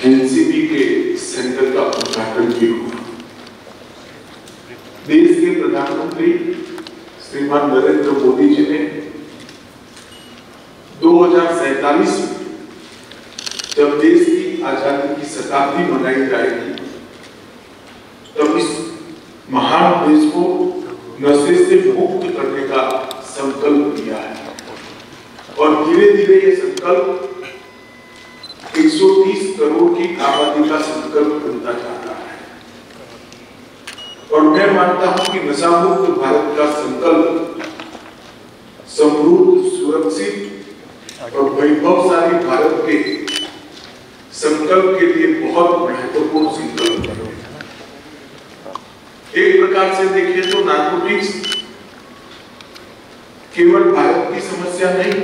NCB के centre का उद्घाटन भी हुआ। देश के प्रधानमंत्री श्रीमान नरेंद्र मोदी जी ने 2047 में जब देश की आजादी की शताब्दी मनाई जाएगी तब इस महान देश को नशे से मुक्त करने का संकल्प लिया है और धीरे धीरे ये संकल्प 130 करोड़ की आबादी का संकल्प बनता जा रहा है। और मैं मानता हूं कि नशा मुक्त भारत का संकल्प समृद्ध, सुरक्षित और वैभवशाली भारत के संकल्प के लिए बहुत महत्वपूर्ण संकल्प है। एक प्रकार से देखिए तो नारकोटिक्स केवल भारत की समस्या नहीं,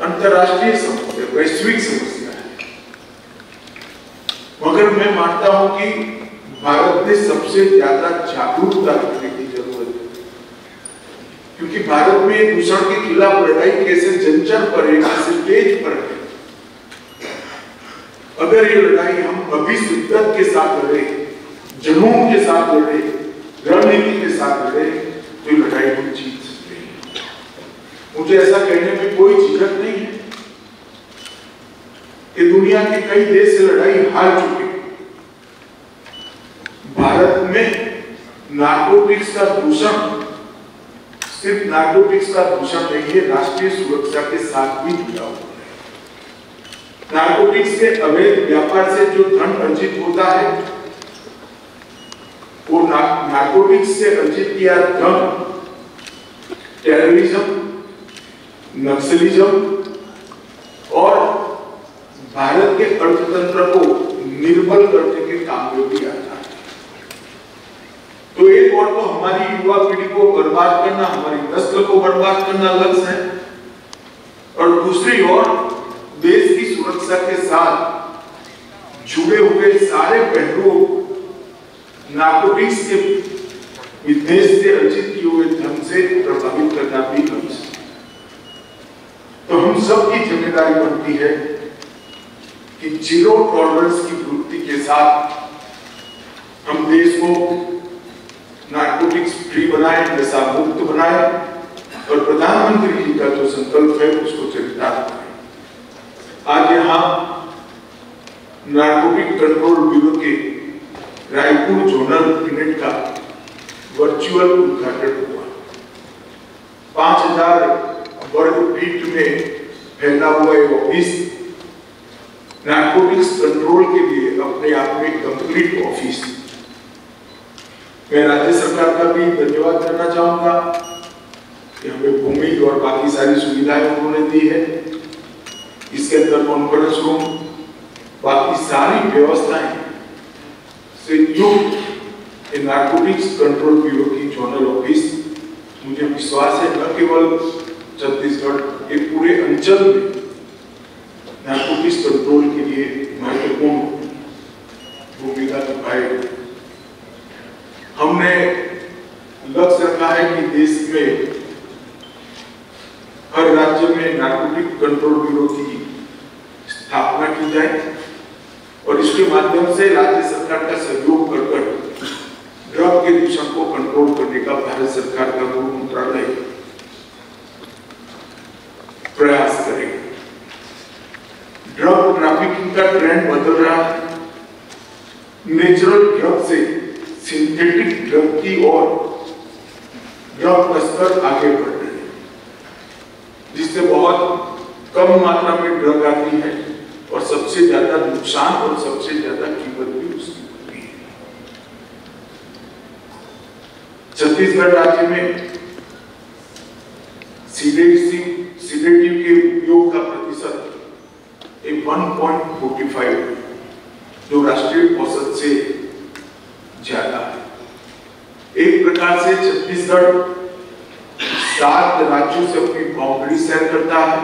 अंतरराष्ट्रीय समस्या, वैश्विक समस्या है। मगर मैं मानता हूं कि भारत में सबसे ज्यादा जागरूकता रखने की जरूरत है, क्योंकि भारत में दूषण के खिलाफ लड़ाई कैसे जंजर पर है, कैसे तेज पर है। अगर ये लड़ाई हम अभी शिद्दत के साथ लड़े, जुनून के साथ लड़े, रणनीति के साथ लड़े तो लड़ाई हम जीत सकते हैं। मुझे ऐसा कहने में कोई झिझक नहीं है कि दुनिया के कई देश से लड़ाई हार चुके। भारत में नारकोटिक्स का दूषण सिर्फ नारकोटिक्स का दूषण नहीं है, राष्ट्रीय सुरक्षा के साथ भी जुड़ा हुआ है। नारकोटिक्स के अवैध व्यापार से जो धन अर्जित होता है वो नारकोटिक्स से अर्जित किया धन टेररिज्म, नक्सलिज्म और भारत के अर्थतंत्र को निर्बल करने के काम में भी आता है। तो एक और तो हमारी युवा पीढ़ी को बर्बाद करना, हमारी नस्ल को बर्बाद करना लक्ष्य है, और दूसरी ओर देश की सुरक्षा के साथ जुड़े हुए सारे पहलुओं नारकोटिक्स के विदेश से अर्जित किए हुए धन से प्रभावित करना भी लक्ष्य है। तो हम सबकी जिम्मेदारी बनती है कि जीरो टॉलरेंस की वृत्ति के साथ हम देश को नारकोटिक्स फ्री बनाए, नशा मुक्त बनाए और प्रधानमंत्री जी का जो संकल्प है उसको चरितार्थ करें। आज यहाँ नारकोटिक कंट्रोल ब्यूरो के रायपुर जोनल यूनिट का वर्चुअल उद्घाटन हुआ। 5000 वर्ग फीट में फैला हुआ ये ऑफिस नारकोटिक्स कंट्रोल के लिए अपने आप में कंप्लीट ऑफिस। मैं राज्य सरकार का भी धन्यवाद करना चाहूंगा कि हमें भूमि और बाकी सारी सुविधाएं उन्होंने दी है। इसके अंदर कॉन्फ्रेंस रूम, बाकी सारी व्यवस्थाएं से युक्त नारकोटिक्स कंट्रोल ब्यूरो की जोनल ऑफिस, मुझे विश्वास है न केवल छत्तीसगढ़ के पूरे अंचल में नारकोटिक्स कंट्रोल के लिए महत्वपूर्ण भूमिका निभाएगी। हमने लक्ष्य रखा है कि देश में हर राज्य में नारकोटिक कंट्रोल ब्यूरो की स्थापना की जाए और इसके माध्यम से राज्य सरकार का सहयोग कर ड्रग के दूषण को कंट्रोल करने का भारत सरकार का गृह मंत्रालय प्रयास करेगा। ड्रग ट्रैफिकिंग का ट्रेंड बदल रहा है। नेचुरल ड्रग से सिंथेटिक ड्रग की ओर ड्रग तस्कर आगे बढ़ रहे हैं, जिससे बहुत कम मात्रा में ड्रग आती है और सबसे ज्यादा नुकसान और सबसे ज्यादा कीमत भी उसकी होती है। छत्तीसगढ़ राज्य में सीडेटिव के उपयोग का प्रतिशत 1.45 जो राष्ट्रीय औसत से ज्यादा है। एक प्रकार से छत्तीसगढ़ 7 राज्यों से अपनी बाउंड्री शेयर करता है,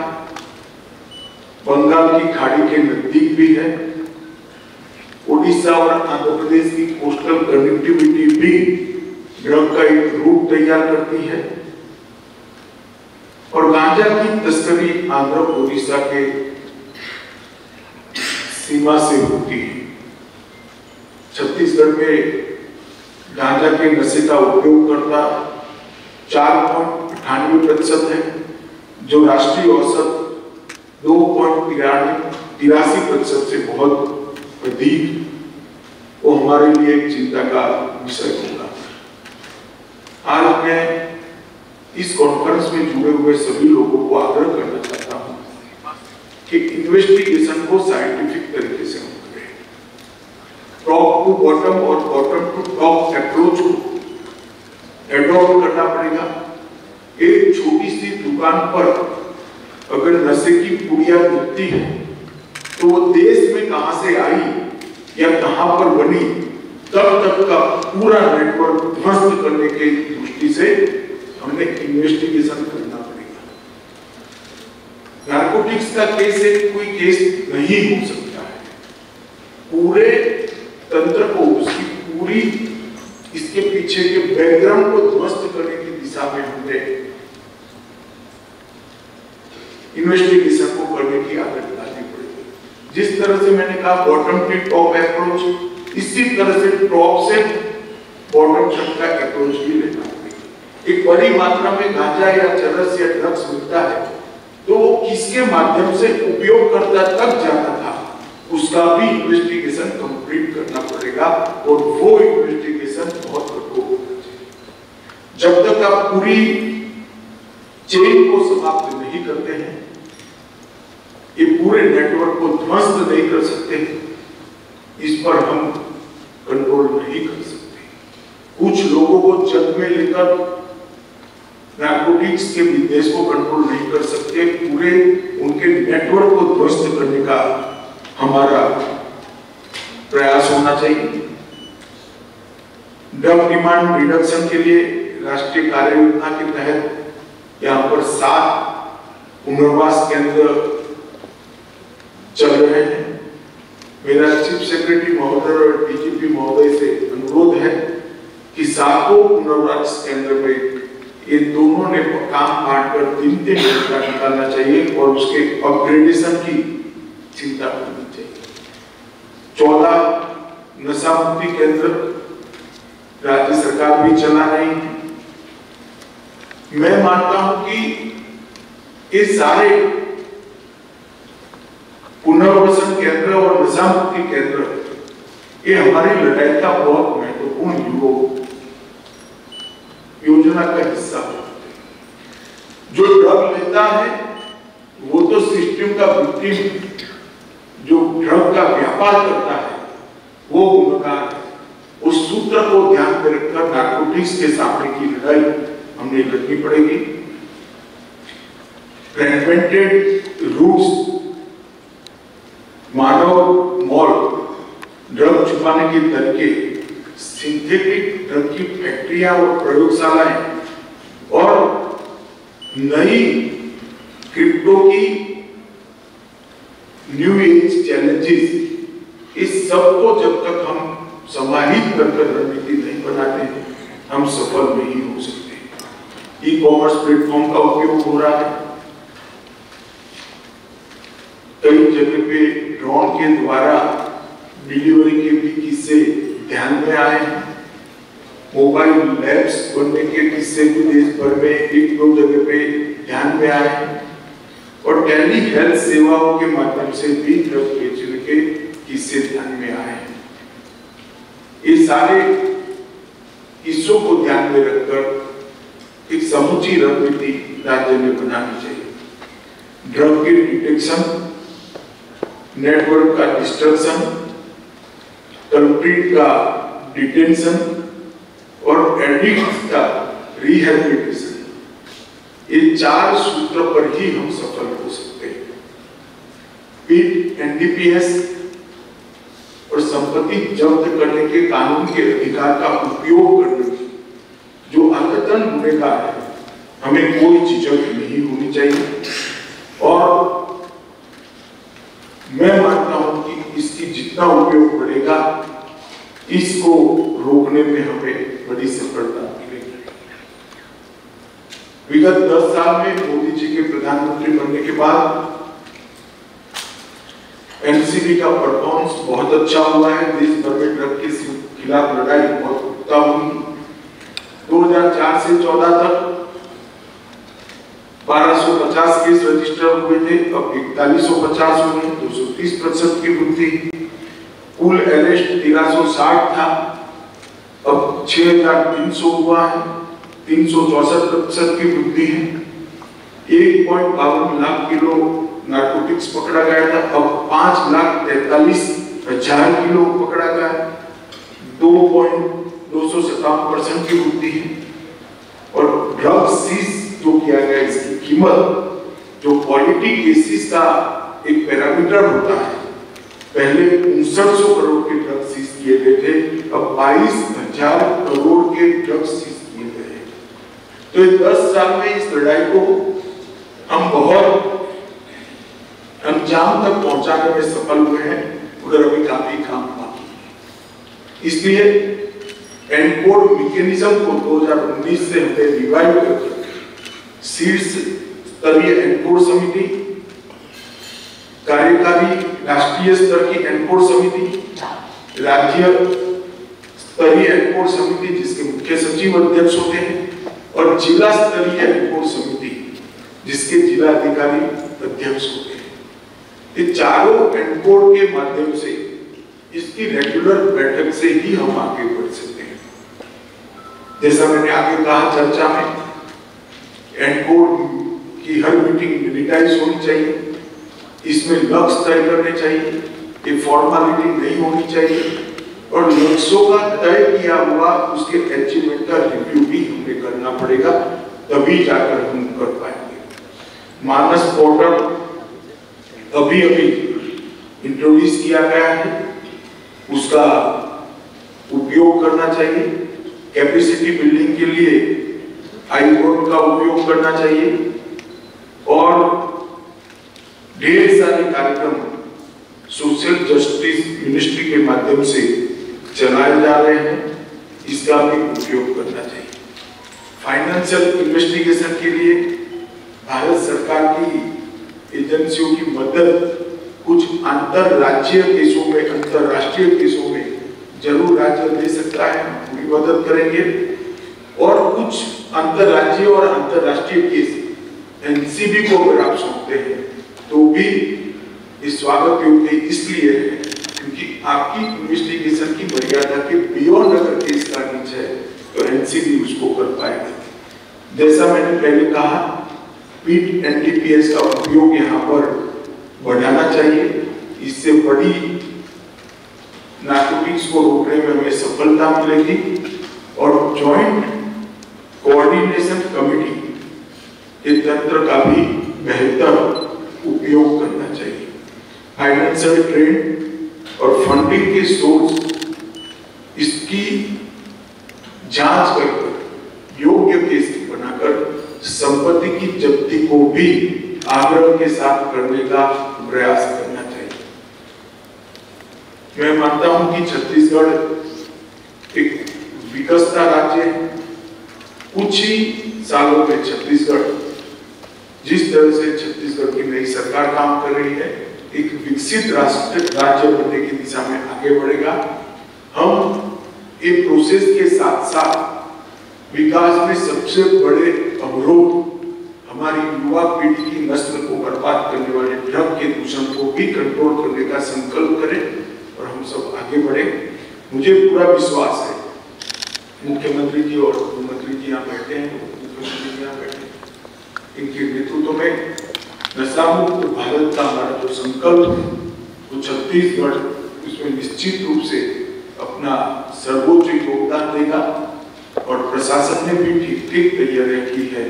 बंगाल की खाड़ी के नजदीक भी है। ओडिशा और आंध्र प्रदेश की कोस्टल कनेक्टिविटी भी ड्रग का एक रूट तैयार करती है और गांजा की तस्करी आंध्र ओडिशा के सीमा से होती है। छत्तीसगढ़ में गांजा के नशे का उपयोगकर्ता 4.98% है, जो राष्ट्रीय औसत 2.83% से बहुत अधिक, वो हमारे लिए एक चिंता का विषय होगा। आज मैं इस कॉन्फ्रेंस में जुड़े हुए सभी लोगों को आग्रह करना चाहता हूं कि इन्वेस्टिगेशन को साइंटिफिक तरीके से हम करें। टॉप टू बॉटम और बॉटम टू टॉप अप्रोच को एडॉप्ट करना पड़ेगा। एक छोटी सी दुकान पर अगर नशे की पुड़िया मिलती है तो वो देश में कहां से आई या कहां पर बनी, तब तक का पूरा नेटवर्क ध्वस्त करने की दृष्टि से हमने इन्वेस्टिगेशन करना पड़ेगा। नारकोटिक्स का केस एक कोई केस नहीं हो सकता है। पूरे तंत्र को, उसकी पूरी इसके पीछे के बैकग्राउंड को ध्वस्त करने की दिशा में हमने इन्वेस्टिगेशन को करने की आदत डालनी पड़ेगी। जिस तरह से मैंने कहा बॉटम टू टॉप अप्रोच, इसी तरह से टॉप से बॉटम तक का अप्रोच भी लेना पड़ेगा। एक बड़ी मात्रा में गांजा या चरस या ड्रग्स मिलता है तो वो किसके माध्यम से उपयोगकर्ता तक जाना था, उसका भी इन्वेस्टिगेशन कंप्लीट करना पड़ेगा और वो इन्वेस्टिगेशन बहुत कठोर होना चाहिए। जब तक आप पूरी चेन को समाप्त नहीं करते हैं, ये पूरे नेटवर्क को ध्वस्त नहीं कर सकते, इस पर हम कंट्रोल नहीं कर सकते। कुछ लोगों को जद में लेकर नारकोटिक्स के बिजनेस को कंट्रोल नहीं कर सकते, पूरे उनके नेटवर्क को ध्वस्त करने का हमारा प्रयास होना चाहिए। ड्रग डिमांड रिडक्शन के लिए राष्ट्रीय कार्य योजना के तहत यहाँ पर 7 पुनर्वास केंद्र चल रहे हैं। मेरा चीफ सेक्रेटरी महोदय और डीजीपी महोदय से अनुरोध है कि 7 पुनर्वास केंद्र में ये दोनों ने काम बांटकर 3-3 घंटा निकालना चाहिए और उसके अपग्रेडेशन की चिंता करनी चाहिए। 14 नशा मुक्ति केंद्र राज्य सरकार भी चला रही है। मैं मानता हूं कि ये सारे पुनर्वासन केंद्र और नशा मुक्ति केंद्र ये हमारी लड़ाई का बहुत महत्वपूर्ण योजना का हिस्सा है। जो ड्रग लेता है वो तो सिस्टम का विक्टिम है, जो ड्रग का व्यापार करता है वो गुनहगार है। उस सूत्र को ध्यान में रखकर नारकोटिक्स के सामने की लड़ाई हमने लड़नी पड़ेगी। फ्रैगमेंटेड रूट्स, मानव मॉल, ड्रग छुपाने के तरीके, सिंथेटिक ड्रग की फैक्ट्रियां और प्रयोगशालाएं और नई क्रिप्टो की न्यू एज चैलेंजेस, इस सब को जब तक हम समाहित करके रणनीति नहीं बनाते हम सफल नहीं हो सकते। ई कॉमर्स प्लेटफॉर्म का उपयोग हो रहा है। कई जगह पे ड्रोन के द्वारा डिलीवरी के भी किस्से ध्यान में आए हैं। मोबाइल लैब्स बनने के किस्से भी देश भर में 1-2 जगह पे ध्यान में आए हैं और टेली हेल्थ सेवाओं के माध्यम से भी ड्रग बेचने के किस्से ध्यान में आए हैं। ये सारे किस्सों को ध्यान में रखकर एक समुची रणनीति राज्य में बनानी चाहिए। ड्रग के डिटेक्शन, नेटवर्क का डिस्ट्रक्शन, कल्प्रिट का डिटेंशन और एडिक्ट का रिहैबिलिटेशन, ये 4 सूत्र पर ही हम सफल हो सकते हैं। पीट एनडीपीएस और संपत्ति जब्त करने के कानून के अधिकार का उपयोग करने की जो आदतन गुनहगार है, हमें कोई झिझक नहीं होनी चाहिए। और मैं मानता हूं कि इसकी जितना उपयोग बढ़ेगा, इसको रोकने में हमें बड़ी सफलता मिलेगी। विगत 10 साल में मोदी जी के प्रधानमंत्री बनने के बाद एनसीबी का परफॉर्मेंस बहुत अच्छा हुआ है। देश भर में ड्रग के खिलाफ लड़ाई बहुत पुख्ता हुई। 2004 से 14 तक 1250 केस रजिस्टर हुए थे, अब 4150 हुए, 230% की वृद्धि। कुल अरेस्ट 1360 था, अब 6300 हुआ है, 364% की वृद्धि है। 1.52 लाख किलो नार्कोटिक्स पकड़ा गया था, अब 5,43,000 किलो पकड़ा गया, 2.257% की वृद्धि है। और ड्रग सीज जो किया गया, इसकी कीमत जो क्वालिटी केसेस का एक पैरामीटर होता है, पहले 5900 करोड़ के ड्रग सीज किए गए थे, अब 22,000 करोड़ के ड्रग सीज किए गए। तो 10 साल में इस लड़ाई को हम बहुत अंजाम तक पहुंचाने में सफल हुए हैं, मगर अभी काफी काम बाकी है। इसलिए एनकोड मैकेनिज्म को 2019 से हमने रिवाइव करके शीर्ष स्तरीय एनकोड समिति, कार्यकारी राष्ट्रीय स्तर की एनकोड समिति, राज्य स्तरीय एनकोड समिति जिसके मुख्य सचिव अध्यक्ष होते हैं, और जिला स्तरीय एनकोड समिति जिसके जिला अधिकारी अध्यक्ष होते हैं। ये चारों एनकोड के माध्यम से, इसकी रेगुलर बैठक से ही हम आगे बढ़ सकते हैं। जैसा मैंने आगे कहा चर्चा में, एनकोड की हर मीटिंग मिनिटाइज होनी चाहिए, इसमें लक्ष्य तय करने चाहिए, ये फॉर्मेलिटी नहीं होनी चाहिए, और लक्ष्यों का तय किया हुआ उसके अचीवमेंट का रिव्यू भी हमें करना पड़ेगा, तभी जाकर हम कर पाएंगे। मानस पोर्टल अभी इंट्रोड्यूस किया गया है, उसका उपयोग करना चाहिए। कैपेसिटी बिल्डिंग के लिए आईबोर्ड का उपयोग करना चाहिए, और ढेर सारे कार्यक्रम सोशल जस्टिस मिनिस्ट्री के माध्यम से चलाए जा रहे हैं, इसका भी उपयोग करना चाहिए। फाइनेंशियल इन्वेस्टिगेशन के लिए भारत सरकार की एजेंसियों की मदद कुछ अंतरराज्यीय केसों में, अंतरराष्ट्रीय केसों में जरूर राज्य दे सकता है, पूरी मदद करेंगे। और कुछ अंतरराज्यीय और अंतरराष्ट्रीय केस एनसीबी को अगर आप सौंपते हैं तो भी इस स्वागत योग्य इसलिए है क्योंकि आपकी इन्वेस्टिगेशन की मर्यादा के बियॉन्ड अगर केस का रीच है तो एनसीबी उसको कर पाएगा। जैसा मैंने पहले कहा, पीट एनडीपीएस का उपयोग यहाँ पर बढ़ाना चाहिए, इससे बड़ी नार्कोटिक्स को रोकने में हमें सफलता मिलेगी। और जॉइंट कोऑर्डिनेशन कमेटी के तंत्र का भी बेहतर उपयोग करना चाहिए। फाइनेंशियल ट्रेड और फंडिंग के सोर्स, इसकी जांच कर योग्य केस बनाकर संपत्ति की जब्ती को भी आग्रह के साथ करने का प्रयास करना चाहिए। मैं मानता हूं कि छत्तीसगढ़ एक विकसता राज्य है। कुछ ही सालों में छत्तीसगढ़, जिस तरह से छत्तीसगढ़ की नई सरकार काम कर रही है, एक विकसित राज्य बनने की दिशा में आगे बढ़ेगा। हम ये प्रोसेस के साथ साथ विकास में सबसे बड़े अवरोध हमारी युवा पीढ़ी की नस्ल को बर्बाद करने वाले ड्रग के दूषण को भी कंट्रोल करने का संकल्प करें और हम सब आगे बढ़े। मुझे पूरा विश्वास है, मुख्यमंत्री जी और गृहमंत्री जी यहाँ बैठे हैं, मुख्यमंत्री जी यहाँ बैठे हैं, इनके नेतृत्व में नशा मुक्त भारत का हमारा जो संकल्प है वो छत्तीसगढ़ उसमें निश्चित रूप से अपना सर्वोच्च योगदान देगा। और प्रशासन ने भी ठीक तैयारियां की है,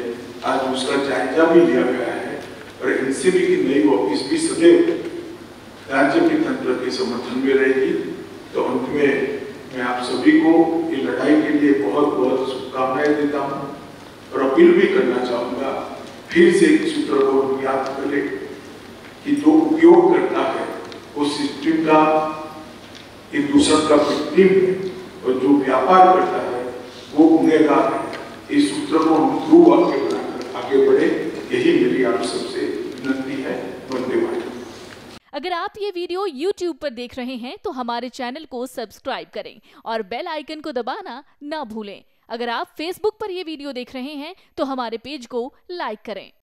आज उसका जायजा भी लिया गया है, और एनसीबी की नई ऑफिस भी सदैव राज्य के तंत्र के समर्थन में रहेगी। तो अंत में मैं आप सभी को ये लड़ाई के लिए बहुत बहुत शुभकामनाएं देता हूँ और अपील भी करना चाहूंगा, फिर से एक सूत्र को याद करें कि जो उपयोग करता है वो सिस्टम का एक दूसरा का विक्टिम है, और जो व्यापार करता है वो गुनहगार है। इस सूत्र को हम ध्रुव वाक्य बनाकर आगे बढ़े, यही मेरी आप सबसे विनती है। वंदे मातरम। अगर आप ये वीडियो YouTube पर देख रहे हैं तो हमारे चैनल को सब्सक्राइब करें और बेल आइकन को दबाना ना भूलें। अगर आप Facebook पर ये वीडियो देख रहे हैं तो हमारे पेज को लाइक करें।